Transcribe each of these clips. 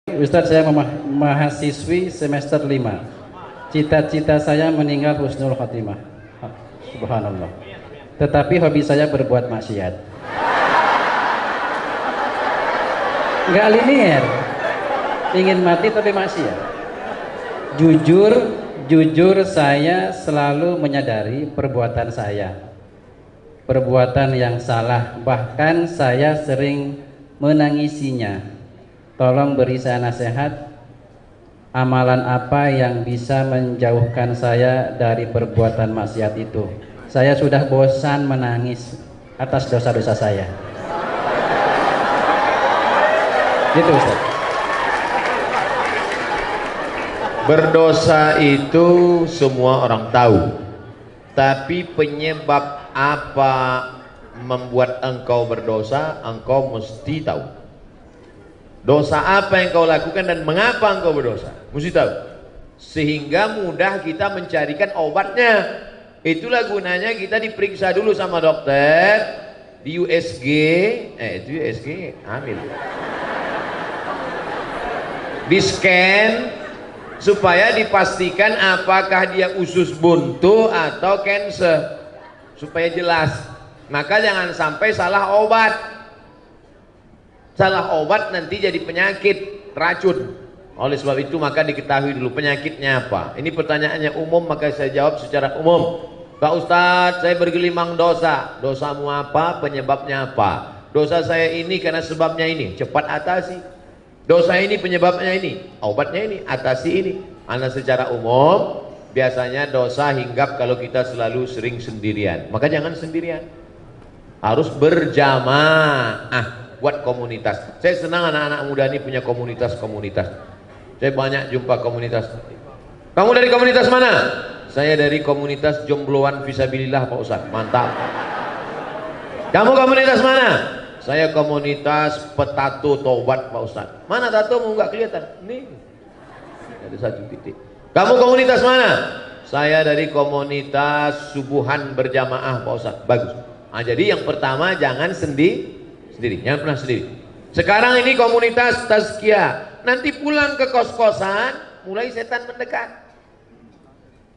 Ustadz, saya mahasiswi semester 5. Cita-cita saya meninggal husnul khotimah. Subhanallah. Tetapi hobi saya berbuat maksiat. Nggak linear. Ingin mati tapi maksiat. Jujur saya selalu menyadari perbuatan saya. Perbuatan yang salah, bahkan saya sering menangisinya. Tolong beri saya nasihat, amalan apa yang bisa menjauhkan saya dari perbuatan maksiat itu. Saya sudah bosan menangis atas dosa-dosa saya. Gitu Ustaz. Berdosa itu semua orang tahu, tapi penyebab apa membuat engkau berdosa, engkau mesti tahu. Dosa apa yang kau lakukan dan mengapa engkau berdosa, mesti tahu. Sehingga mudah kita mencarikan obatnya. Itulah gunanya kita diperiksa dulu sama dokter di USG, itu USG hamil. Di scan supaya dipastikan apakah dia usus buntu atau cancer, supaya jelas. Maka jangan sampai salah obat. Salah obat nanti jadi penyakit, racun. Oleh sebab itu maka diketahui dulu penyakitnya apa. Ini pertanyaannya umum, maka saya jawab secara umum. Pak Ustadz, saya bergelimang dosa. Dosamu apa? Penyebabnya apa? Dosa saya ini karena sebabnya ini. Cepat atasi. Dosa ini penyebabnya ini. Obatnya ini, atasi ini. Karena secara umum biasanya dosa hinggap kalau kita selalu sering sendirian. Maka jangan sendirian. Harus berjamaah. Buat komunitas. Saya senang anak-anak muda ini punya komunitas-komunitas. Saya banyak jumpa komunitas. Kamu dari komunitas mana? Saya dari komunitas jombloan fisabilillah Pak Ustadz. Mantap. Kamu komunitas mana? Saya komunitas petato taubat Pak Ustadz. Mana tatomu nggak kelihatan? Nih. Ada satu titik. Kamu komunitas mana? Saya dari komunitas subuhan berjamaah Pak Ustadz. Bagus. Nah, jadi yang pertama jangan sendiri, jangan pernah sendiri. Sekarang ini komunitas tazkiyah. Nanti pulang ke kos-kosan, mulai setan mendekat.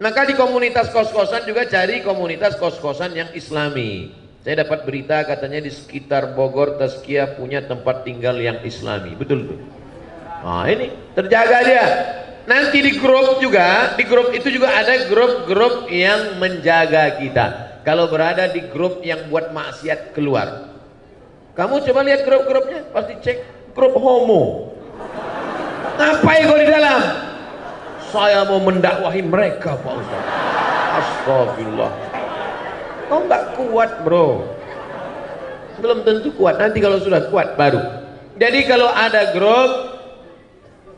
Maka di komunitas kos-kosan juga cari komunitas kos-kosan yang islami. Saya dapat berita katanya di sekitar Bogor tazkiyah punya tempat tinggal yang islami. Betul tuh. Nah ini terjaga dia. Nanti di grup juga, di grup itu juga ada grup-grup yang menjaga kita. Kalau berada di grup yang buat maksiat, keluar. Kamu coba lihat grup-grupnya, pasti cek grup homo. Ngapain kau di dalam? Saya mau mendakwahi mereka Pak Ustaz. Astagfirullah. Kau nggak kuat bro. Belum tentu kuat. Nanti kalau sudah kuat baru. Jadi kalau ada grup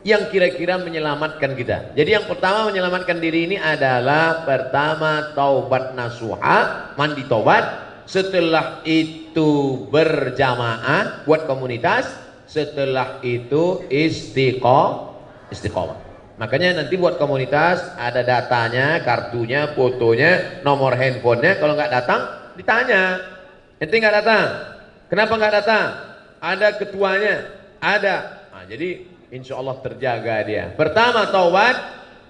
yang kira-kira menyelamatkan kita. Jadi yang pertama menyelamatkan diri ini adalah pertama taubat nasuha, mandi taubat. Setelah itu berjamaah buat komunitas. Setelah itu istiqomah. Makanya nanti buat komunitas ada datanya, kartunya, fotonya, nomor handphonenya. Kalau nggak datang ditanya. Ente nggak datang, kenapa nggak datang? Ada ketuanya, ada. Nah, jadi insya Allah terjaga dia. Pertama taubat,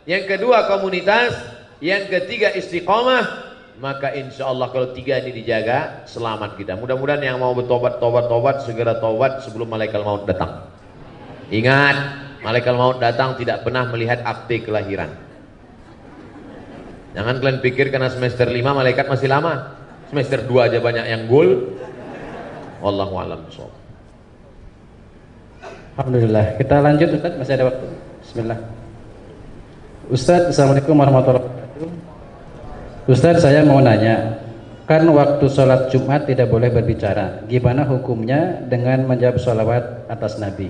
yang kedua komunitas, yang ketiga istiqomah. Maka insya Allah kalau tiga ini dijaga, selamat kita. Mudah-mudahan yang mau bertobat, segera tobat sebelum malaikat maut datang. Ingat, malaikat maut datang tidak pernah melihat akte kelahiran. Jangan kalian pikir karena semester 5 malaikat masih lama. Semester 2 aja banyak yang gol. Wallahu a'lam bishawab. Alhamdulillah. Kita lanjut Ustaz, masih ada waktu. Bismillah. Ustaz, Assalamualaikum warahmatullahi wabarakatuh. Ustaz, saya mau nanya, kan waktu sholat Jumat tidak boleh berbicara. Gimana hukumnya dengan menjawab sholawat atas Nabi?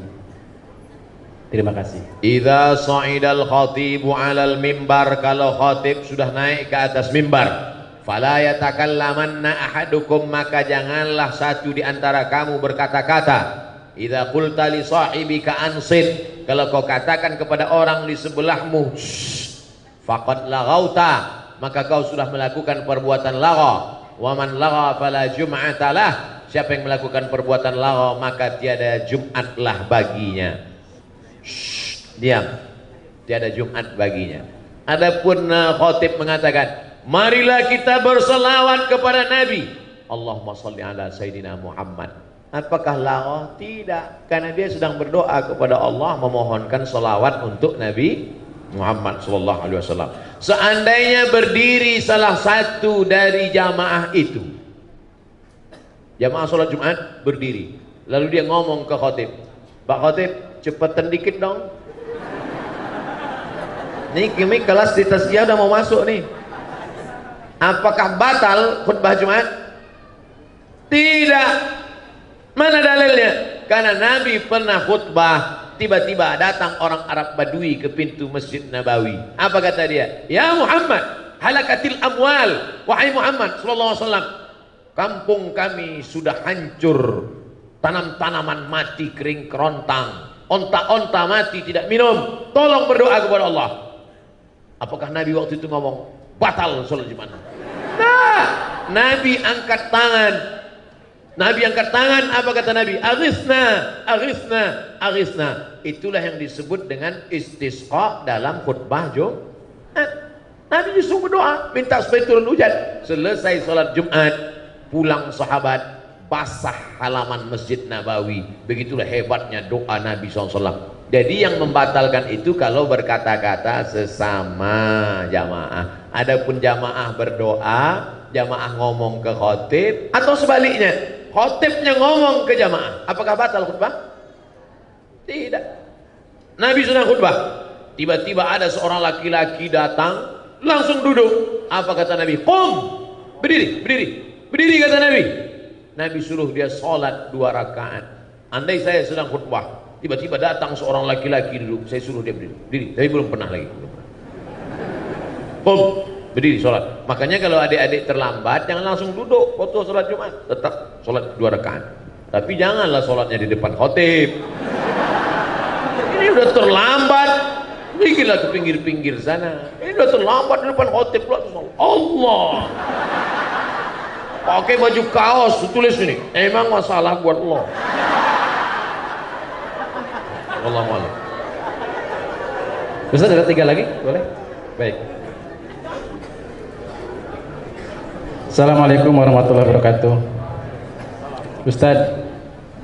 Terima kasih. Idza sa'idal khatibu 'alal mimbar, kalau khatib sudah naik ke atas mimbar, fala yatakallamanna ahadukum, maka janganlah satu di antara kamu berkata-kata. Idza qulta li sahibika ansit, kalau kau katakan kepada orang di sebelahmu, faqad laghauta, maka kau sudah melakukan perbuatan lagha. Wa man lagha fala jum'atalah, siapa yang melakukan perbuatan lagha maka tiada Jumatlah baginya. Diam, tiada Jumat baginya. Adapun khotib mengatakan, marilah kita berselawat kepada Nabi. Allahumma salli ala Sayyidina Muhammad. Apakah lagha? Tidak, karena dia sedang berdoa kepada Allah, memohonkan selawat untuk Nabi Muhammad sallallahu alaihi wasallam. Seandainya berdiri salah satu dari jamaah itu, jamaah sholat Jumat berdiri, lalu dia ngomong ke khotib, Pak Khotib, cepetan dikit dong. Nih kimi kelas di tasbih udah mau masuk nih. Apakah batal khutbah Jumat? Tidak. Mana dalilnya? Karena Nabi pernah khutbah, tiba-tiba datang orang Arab Badui ke pintu Masjid Nabawi. Apa kata dia? Ya Muhammad, halakatil amwal. Wahai Muhammad sallallahu alaihi wasallam, kampung kami sudah hancur, tanam-tanaman mati kering kerontang, onta-onta mati tidak minum, tolong berdoa kepada Allah. Apakah Nabi waktu itu ngomong batal sholat Jumat? Nah, Nabi angkat tangan. Nabi angkat tangan, apa kata Nabi? Aghithna, aghithna, aghithna. Itulah yang disebut dengan istisqa dalam khutbah Jumat. Nabi justru berdoa, minta supaya turun hujan. Selesai sholat Jumat, pulang sahabat, basah halaman Masjid Nabawi. Begitulah hebatnya doa Nabi SAW. Jadi yang membatalkan itu kalau berkata-kata sesama jamaah. Adapun jamaah berdoa, jamaah ngomong ke khotib, atau sebaliknya, khotibnya ngomong ke jamaah, apakah batal khutbah? Tidak. Nabi sedang khutbah, tiba-tiba ada seorang laki-laki datang, langsung duduk. Apa kata Nabi? Qum, berdiri, berdiri, berdiri kata Nabi. Nabi suruh dia sholat 2 rakaat. Andai saya sedang khutbah, tiba-tiba datang seorang laki-laki duduk, saya suruh dia berdiri, berdiri. Tapi belum pernah lagi. Qum, berdiri sholat. Makanya kalau adik-adik terlambat, jangan langsung duduk waktu sholat Jumat, tetap sholat 2 rakaat. Tapi janganlah sholatnya di depan khotib. Ini udah terlambat, bikinlah ke pinggir-pinggir sana. Ini udah terlambat di depan khotib. Allah, pakai baju kaos, tulis ini, emang masalah buat Allah. Allah malam. Ustaz ada 3 lagi, boleh? Baik. Assalamualaikum warahmatullahi wabarakatuh. Ustaz,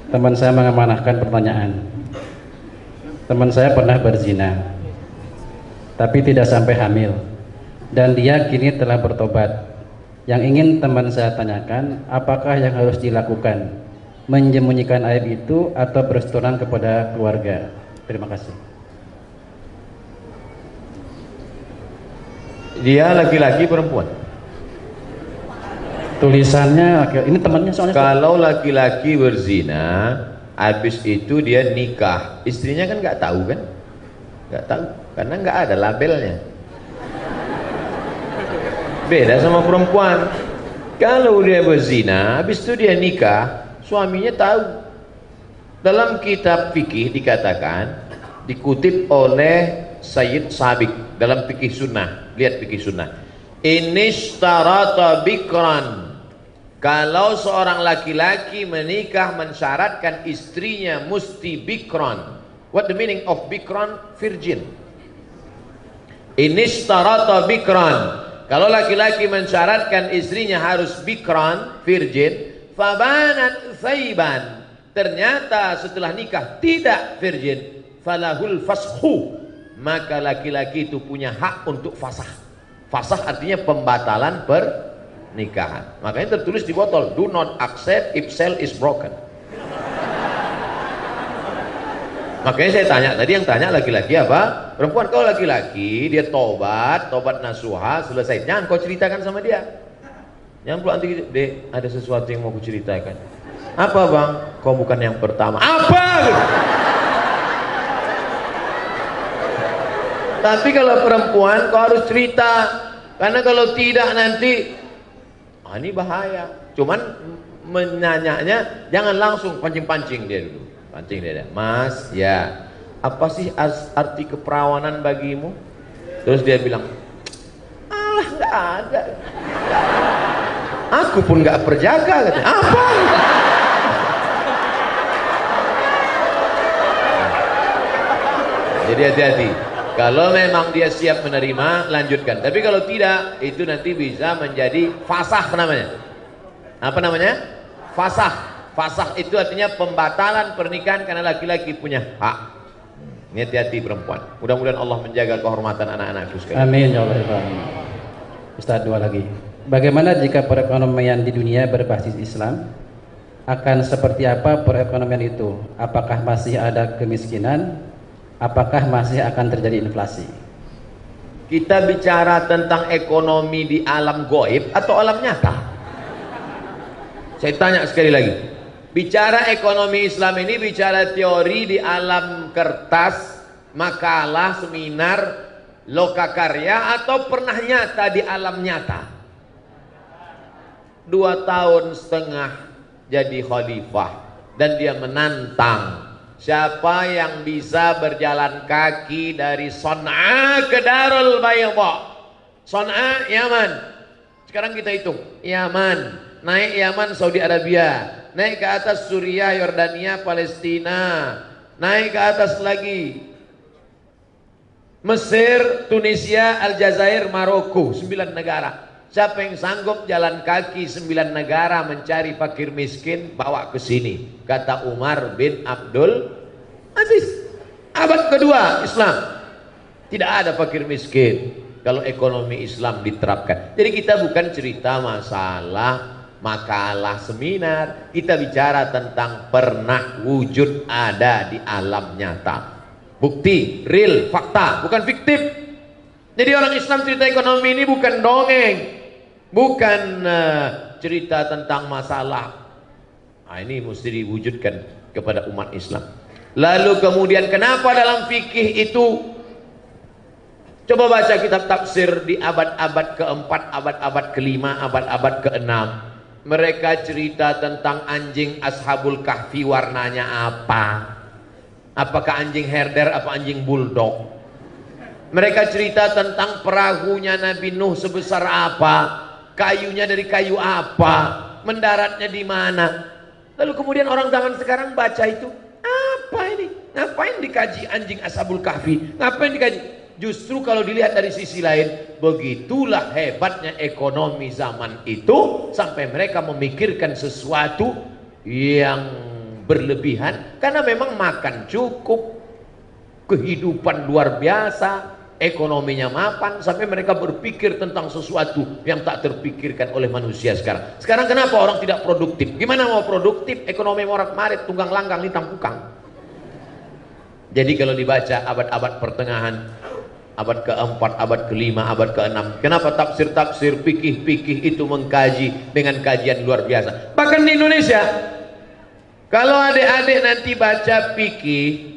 teman saya mengamanahkan pertanyaan. Teman saya pernah berzina, tapi tidak sampai hamil, dan dia kini telah bertobat. Yang ingin teman saya tanyakan, apakah yang harus dilakukan? Menyembunyikan aib itu atau berseturan kepada keluarga? Terima kasih. Dia laki-laki perempuan? Tulisannya, ini temannya soalnya. Kalau laki-laki berzina, habis itu dia nikah, istrinya kan nggak tahu kan? Nggak tahu, karena nggak ada labelnya. Beda sama perempuan. Kalau dia berzina, habis itu dia nikah, suaminya tahu. Dalam kitab fikih dikatakan, dikutip oleh Sayyid Sabiq dalam fikih sunnah. Lihat fikih sunnah. Inishtarata bikran, kalau seorang laki-laki menikah mensyaratkan istrinya mesti bikran. What the meaning of bikran? Virgin. Inishtarata bikran, kalau laki-laki mensyaratkan istrinya harus bikran, virgin, fabanat thayban, ternyata setelah nikah tidak virgin, falahul fashu, maka laki-laki itu punya hak untuk fasah. Fasah artinya pembatalan pernikahan. Makanya tertulis di botol, do not accept if cell is broken. Makanya saya tanya tadi, yang tanya laki-laki apa? Perempuan. Kalau laki-laki dia tobat nasuha, selesai. Jangan kau ceritakan sama dia. Jangan pula nanti, Dek, ada sesuatu yang mau ku ceritakan. Apa bang? Kau bukan yang pertama. Apa? Tapi kalau perempuan kau harus cerita, karena kalau tidak nanti ini bahaya. Cuman menanyanya jangan langsung pancing-pancing dia dulu. Pancing dia, Mas, ya apa sih arti keperawanan bagimu? Terus dia bilang, alah nggak ada. Aku pun nggak perjaka katanya. Apa? Jadi hati-hati. Kalau memang dia siap menerima, lanjutkan. Tapi kalau tidak, itu nanti bisa menjadi fasakh namanya. Apa namanya? Fasakh. Fasakh itu artinya pembatalan pernikahan karena laki-laki punya hak. Ini hati-hati perempuan. Mudah-mudahan Allah menjaga kehormatan anak-anakku sekalian. Amin ya Allah. Ustaz, dua lagi. Bagaimana jika perekonomian di dunia berbasis Islam? Akan seperti apa perekonomian itu? Apakah masih ada kemiskinan? Apakah masih akan terjadi inflasi? Kita bicara tentang ekonomi di alam goib atau alam nyata? Saya tanya sekali lagi. Bicara ekonomi Islam ini bicara teori di alam kertas, makalah, seminar, lokakarya, atau pernah nyata di alam nyata? 2 tahun setengah jadi khalifah dan dia menantang siapa yang bisa berjalan kaki dari Son'a ke Darul Bayda. Son'a, Yaman. Sekarang kita hitung, Yaman, naik Yaman, Saudi Arabia, naik ke atas Suriah, Yordania, Palestina, naik ke atas lagi Mesir, Tunisia, Aljazair, Maroko, 9 negara. Siapa yang sanggup jalan kaki 9 negara mencari fakir miskin, bawa ke sini, kata Umar bin Abdul Aziz. Abad kedua Islam, tidak ada fakir miskin kalau ekonomi Islam diterapkan. Jadi kita bukan cerita masalah makalah seminar, kita bicara tentang pernah wujud ada di alam nyata, bukti real, fakta, bukan fiktif. Jadi orang Islam cerita ekonomi ini bukan dongeng, bukan cerita tentang masalah. Nah, ini mesti diwujudkan kepada umat Islam. Lalu kemudian kenapa dalam fikih itu, coba baca kitab tafsir di abad-abad keempat, abad-abad kelima, abad-abad keenam. Mereka cerita tentang anjing Ashabul Kahfi warnanya apa? Apakah anjing herder, apa anjing bulldog? Mereka cerita tentang perahunya Nabi Nuh sebesar apa? Kayunya dari kayu apa? Mendaratnya di mana? Lalu kemudian orang zaman sekarang baca itu, apa ini? Ngapain dikaji anjing Ashabul Kahfi? Ngapain dikaji? Justru kalau dilihat dari sisi lain, begitulah hebatnya ekonomi zaman itu sampai mereka memikirkan sesuatu yang berlebihan karena memang makan cukup, kehidupan luar biasa, ekonominya mapan, sampai mereka berpikir tentang sesuatu yang tak terpikirkan oleh manusia sekarang. Sekarang kenapa orang tidak produktif? Gimana mau produktif? Ekonomi morat-marit, tunggang langgang, lintang pukang. Jadi kalau dibaca abad-abad pertengahan, abad keempat, abad kelima, abad keenam, kenapa tafsir-tafsir, fikih-fikih itu mengkaji dengan kajian luar biasa. Bahkan di Indonesia, kalau adik-adik nanti baca fikih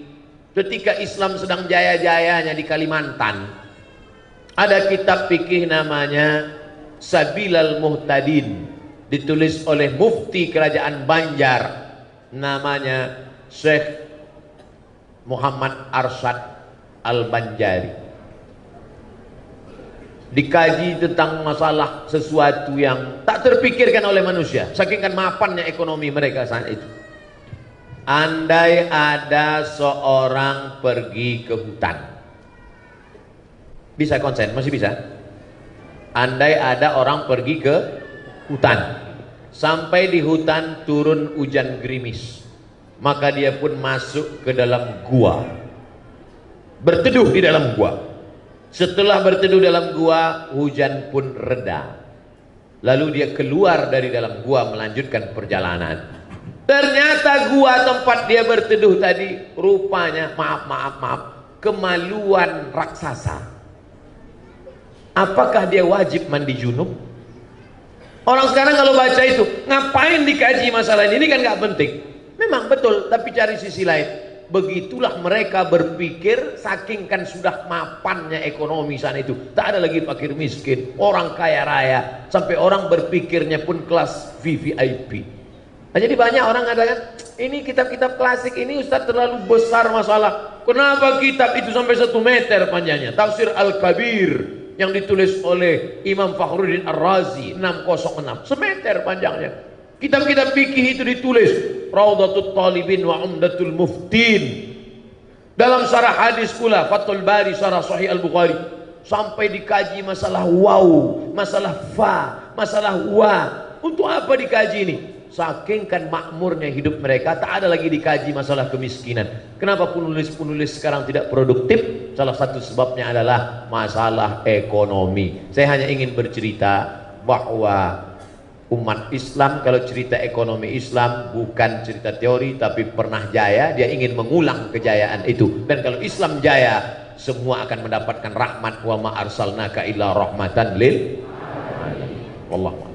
ketika Islam sedang jaya-jayanya di Kalimantan, ada kitab fikih namanya Sabilal Muhtadin, ditulis oleh mufti kerajaan Banjar, namanya Syekh Muhammad Arsyad Al-Banjari. Dikaji tentang masalah sesuatu yang tak terpikirkan oleh manusia, saking kan mapannya ekonomi mereka saat itu. Andai ada seorang pergi ke hutan, bisa konsen? Masih bisa? Andai ada orang pergi ke hutan, sampai di hutan turun hujan gerimis, maka dia pun masuk ke dalam gua, berteduh di dalam gua. Setelah berteduh dalam gua, hujan pun reda. Lalu dia keluar dari dalam gua melanjutkan perjalanan. Ternyata gua tempat dia berteduh tadi rupanya, maaf, kemaluan raksasa. Apakah dia wajib mandi junub? Orang sekarang kalau baca itu, ngapain dikaji masalah ini kan nggak penting. Memang betul, tapi cari sisi lain. Begitulah mereka berpikir, saking kan sudah mapannya ekonomi sana itu, tak ada lagi fakir miskin, orang kaya raya, sampai orang berpikirnya pun kelas VVIP. Nah, jadi banyak orang mengatakan, ini kitab-kitab klasik ini Ustaz terlalu besar masalah. Kenapa kitab itu sampai 1 meter panjangnya? Tafsir Al-Kabir yang ditulis oleh Imam Fakhruddin Ar-Razi 606, 1 meter panjangnya. Kitab-kitab fikih itu ditulis Raudhatul Talibin wa Umdatul Muftin, Dalam syarah hadis pula Fathul Bari syarah Sahih Al-Bukhari sampai dikaji masalah waw, masalah fa, masalah wa. Untuk apa dikaji ini? Saking kan makmurnya hidup mereka, tak ada lagi dikaji masalah kemiskinan. Kenapa penulis-penulis sekarang tidak produktif? Salah satu sebabnya adalah masalah ekonomi. Saya hanya ingin bercerita bahwa umat Islam, kalau cerita ekonomi Islam bukan cerita teori tapi pernah jaya, dia ingin mengulang kejayaan itu. Dan kalau Islam jaya, semua akan mendapatkan rahmat. Wa ma arsalnaka illa rahmatan lil alamin. Wallahu